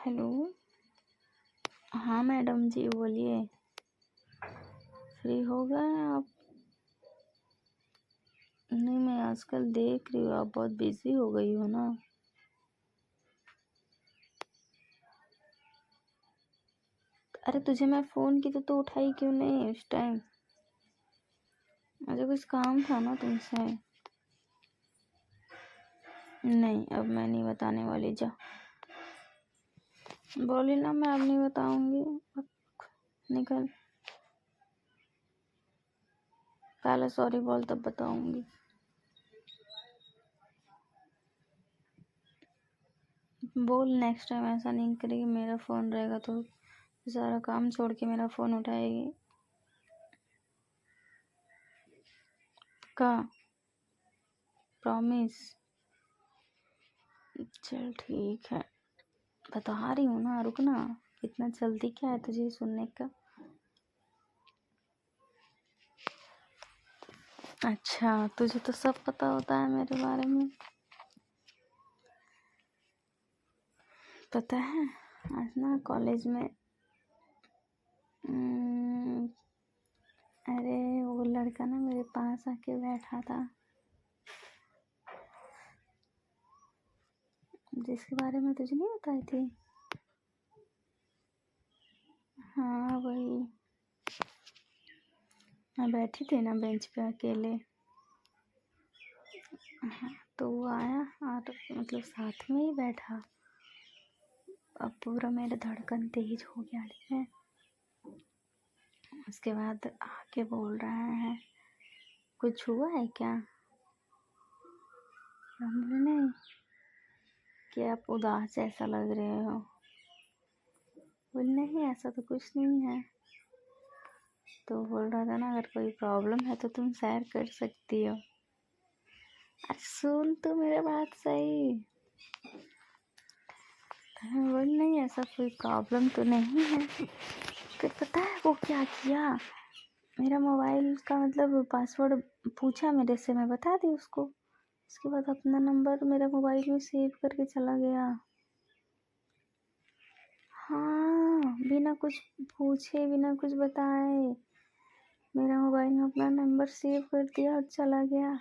Hello. हाँ madam जी बोलिए। Free हो गए आप? नहीं, मैं आजकल देख रही हूँ आप बहुत बिजी हो गई हो ना। अरे तुझे मैं फ़ोन की तो उठाई क्यों नहीं उस टाइम? मुझे कुछ काम था ना तुमसे। नहीं, अब मैं नहीं बताने वाली, जा। बोली ना मैं अब नहीं बताऊंगी। अब निकल। पहले सॉरी बोल तब बताऊंगी। बोल नेक्स्ट टाइम ऐसा नहीं करेगी। मेरा फ़ोन रहेगा तो सारा काम छोड़ के मेरा फ़ोन उठाएगी। का प्रॉमिस? चल ठीक है, बता रही हूँ ना, रुकना। इतना जल्दी क्या है तुझे सुनने का? अच्छा, तुझे तो सब पता होता है मेरे बारे में। पता है, आज ना कॉलेज में अरे वो लड़का ना मेरे पास आके बैठा था, जिसके बारे में तुझे नहीं बताई थी। हाँ वही। मैं बैठी थी ना बेंच पे अकेले। हाँ, तो वो आया और मतलब साथ में ही बैठा। अब पूरा मेरा धड़कन तेज हो गया, ठीक है। उसके बाद आके बोल रहा है, कुछ हुआ है क्या? हमने नहीं कि आप उदास ऐसा लग रहे हो। बोल नहीं, ऐसा तो कुछ नहीं है। तो बोल रहा था ना, अगर कोई प्रॉब्लम है तो तुम शेयर कर सकती हो। अरे सुन तो मेरे बात सही। बोल नहीं, ऐसा कोई प्रॉब्लम तो नहीं है। फिर पता है वो क्या किया, मेरा मोबाइल का मतलब पासवर्ड पूछा मेरे से, मैं बता दी उसको। उसके बाद अपना नंबर मेरा मोबाइल में सेव करके चला गया। हाँ, बिना कुछ पूछे बिना कुछ बताए मेरा मोबाइल में अपना नंबर सेव कर दिया और चला गया।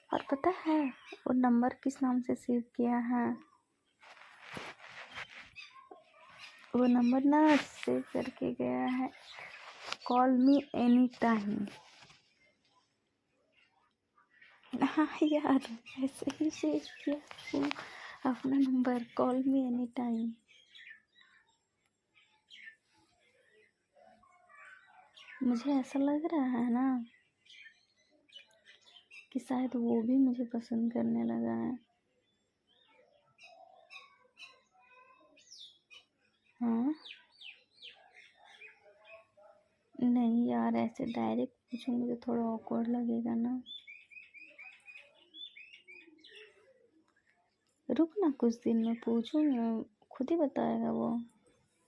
और पता है वो नंबर किस नाम से सेव किया है? वो नंबर ना सेव करके गया है, कॉल मी एनी टाइम। हाँ यार, ऐसे ही सेव किया वो अपना number, call me any time. मुझे ऐसा लग रहा है ना कि शायद वो भी मुझे पसंद करने लगा है। हाँ नहीं यार, ऐसे डायरेक्ट पूछूंगी तो थोड़ा ऑकवर्ड लगेगा ना। रुक ना, कुछ दिन में पूछूंगी, खुद ही बताएगा वो।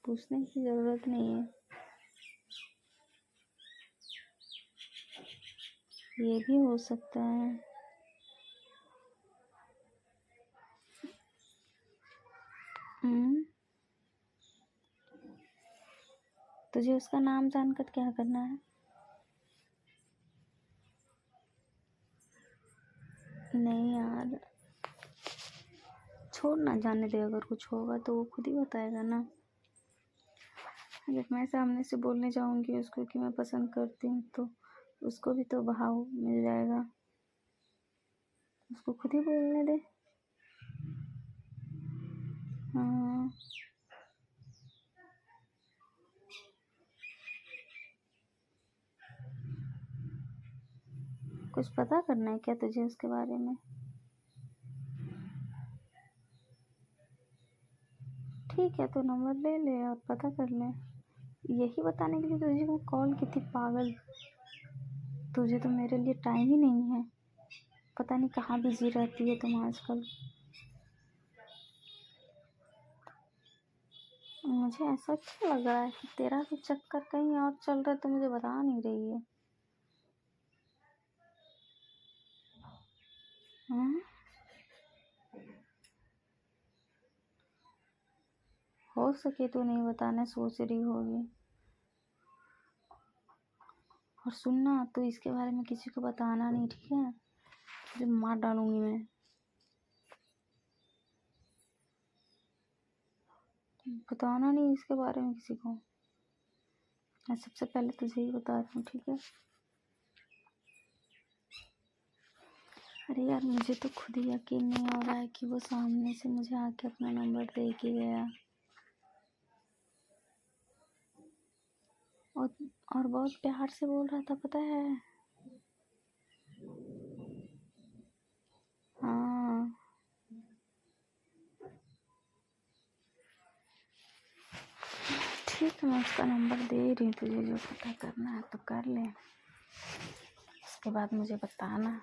पूछने की ज़रूरत नहीं है। ये भी हो सकता है। तुझे उसका नाम जानकर क्या करना है? नहीं यार, छोड़ ना, जाने दे। अगर कुछ होगा तो वो खुद ही बताएगा ना। अगर मैं सामने से बोलने जाऊंगी उसको कि मैं पसंद करती हूँ तो उसको भी तो भाव मिल जाएगा। उसको खुद ही बोलने दे। हाँ, कुछ पता करना है क्या तुझे उसके बारे में? ठीक है, तो नंबर ले ले और पता कर ले। यही बताने के लिए तुझे मैं कॉल की थी, पागल। तुझे तो मेरे लिए टाइम ही नहीं है। पता नहीं कहाँ बिजी रहती है तुम आजकल। मुझे ऐसा क्यों लग रहा है कि तेरा भी चक्कर कहीं और चल रहा है, तो मुझे बता नहीं रही है। हाँ? हो सके तो नहीं बताना सोच रही होगी। और सुनना, तो इसके बारे में किसी को बताना नहीं, ठीक है? तुझे मार डालूंगी मैं। बताना नहीं इसके बारे में किसी को। मैं सबसे पहले तुझे ही बता रही हूँ, ठीक है? अरे यार, मुझे तो खुद ही यकीन नहीं हो रहा है कि वो सामने से मुझे आके अपना नंबर दे के गया। और और बहुत प्यार से बोल रहा था, पता है? हाँ, ठीक है, मैं उसका नंबर दे रही हूँ तुझे। जो पता करना है तो कर ले, उसके बाद मुझे बताना।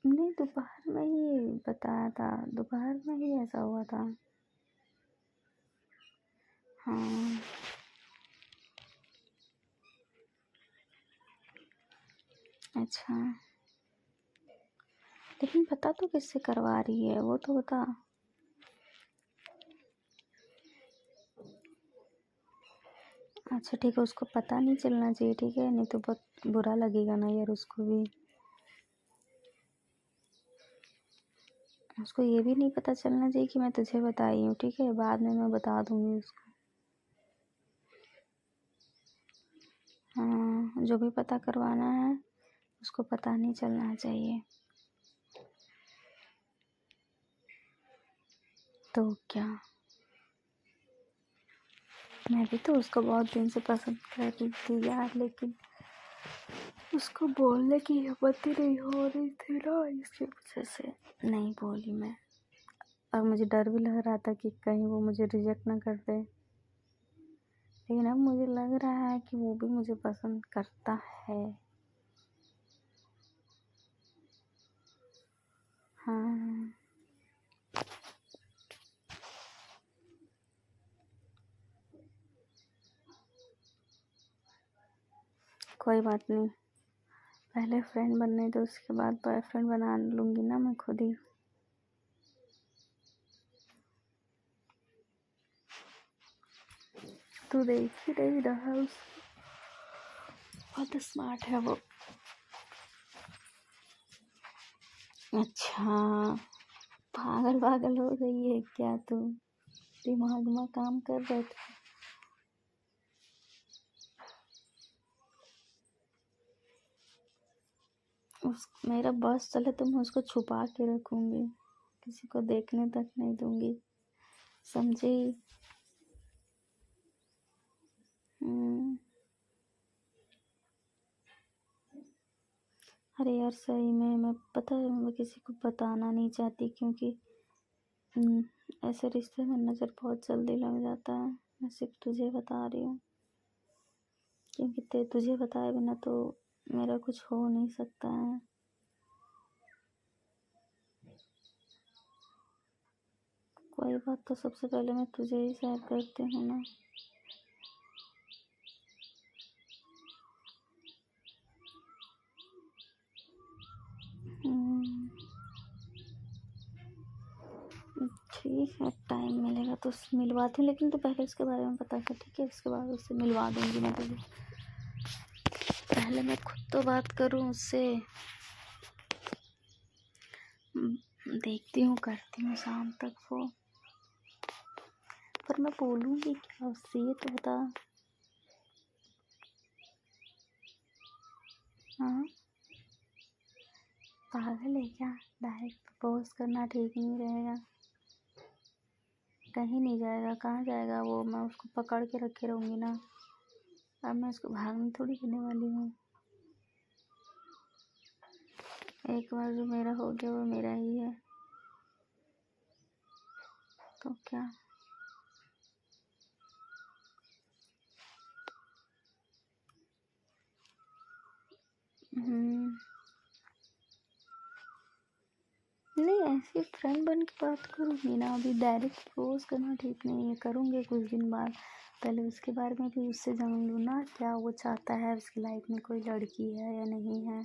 नहीं, दोपहर में ही बताया था, दोपहर में ही ऐसा हुआ था। हाँ, अच्छा, लेकिन पता तो किससे करवा रही है वो तो बता। अच्छा ठीक है, उसको पता नहीं चलना चाहिए, ठीक है? नहीं तो बहुत बुरा लगेगा ना यार उसको भी। उसको ये भी नहीं पता चलना चाहिए कि मैं तुझे बताई हूँ, ठीक है? बाद में मैं बता दूंगी उसको। हाँ, जो भी पता करवाना है उसको पता नहीं चलना चाहिए। तो क्या, मैं भी तो उसको बहुत दिन से पसंद कर रही थी यार, लेकिन उसको बोलने की हिम्मत ही नहीं हो रही थी ना, इसकी वजह से नहीं बोली मैं। और मुझे डर भी लग रहा था कि कहीं वो मुझे रिजेक्ट ना कर दे, लेकिन अब मुझे लग रहा है कि वो भी मुझे पसंद करता है। हाँ, कोई बात नहीं, पहले फ्रेंड बनने दो, उसके बाद बॉयफ्रेंड बना लूँगी ना मैं खुद ही। तू देख ही नहीं रहा, उस बहुत स्मार्ट है वो। अच्छा, पागल पागल हो गई है क्या तू? दिमाग में काम कर रहे थे? मेरा बस चले तो मैं उसको छुपा के रखूँगी, किसी को देखने तक नहीं दूँगी, समझी? अरे यार सही में, मैं पता है मैं किसी को बताना नहीं चाहती, क्योंकि ऐसे रिश्ते में नज़र बहुत जल्दी लग जाता है। मैं सिर्फ तुझे बता रही हूँ, क्योंकि तुझे बताए बिना तो मेरा कुछ हो नहीं सकता है। कोई बात, तो सबसे पहले मैं तुझे ही शेयर करती हूँ ना। ठीक है, टाइम मिलेगा तो मिलवाती हूँ, लेकिन तो पहले उसके बारे में पता कर, ठीक है? उसके बाद उससे मिलवा दूँगी मैं तुझे। पहले मैं खुद तो बात करूँ उससे। देखती हूँ, करती हूँ शाम तक वो। पर मैं बोलूँगी क्या उससे, ये तो बता। हाँ, पागल है क्या? डायरेक्ट प्रपोज करना ठीक नहीं रहेगा। कहीं नहीं जाएगा, कहाँ जाएगा वो? मैं उसको पकड़ के रखे रहूँगी ना। अब मैं उसको भागने थोड़ी देने वाली हूँ। एक बार जो मेरा हो गया वो मेरा ही है, तो क्या। नहीं, ऐसे फ्रेंड बन के बात करूँगी ना, अभी डायरेक्ट प्रपोज करना ठीक नहीं है, करूँगी कुछ दिन बाद। पहले उसके बारे में भी उससे जान लूँ ना, क्या वो चाहता है, उसकी लाइफ में कोई लड़की है या नहीं है।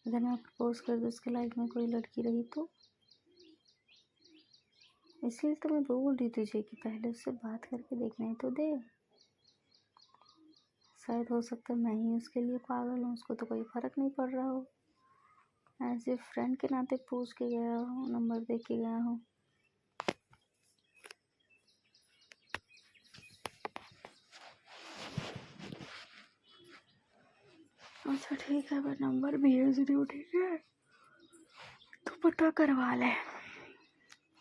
अगर मैं प्रपोज कर दूँ उसके लाइफ में कोई लड़की रही तो? इसलिए तो मैं बोल रही तुझे कि पहले उससे बात करके देखने तो दे। शायद हो सकता है मैं ही उसके लिए पागल हूँ, उसको तो कोई फ़र्क नहीं पड़ रहा हो। एज ए फ्रेंड के नाते पूछ के गया हूँ, नंबर दे के गया हूँ। अच्छा ठीक है, मैं नंबर भेज रही हूँ, ठीक है? तो पता करवा ले।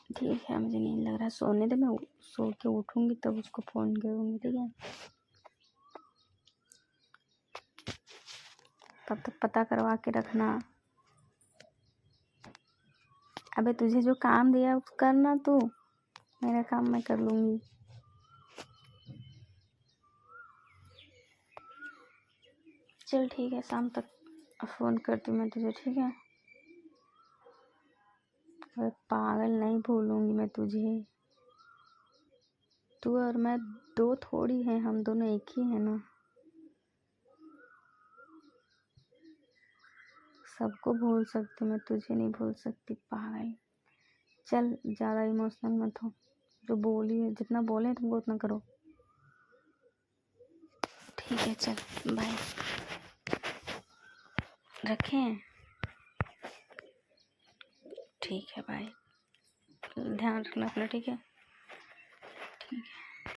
ठीक है, मुझे नींद लग रहा है, सोने दे, मैं सो के उठूँगी तब उसको फ़ोन करूँगी, ठीक है? तब तक पता करवा के रखना। अबे तुझे जो काम दिया वो करना तू, मेरा काम मैं कर लूँगी। चल ठीक है, शाम तक फ़ोन करती हूँ मैं तुझे, ठीक है? अरे पागल, नहीं भूलूँगी मैं तुझे। तू और मैं दो थोड़ी हैं, हम दोनों एक ही हैं ना। सबको भूल सकती मैं, तुझे नहीं भूल सकती पागल। चल ज़्यादा इमोशनल मत हो, जो बोली है, जितना बोले तुमको उतना करो, ठीक है? चल बाय, रखें? ठीक है, बाय। ध्यान रखना अपना, ठीक है? ठीक है।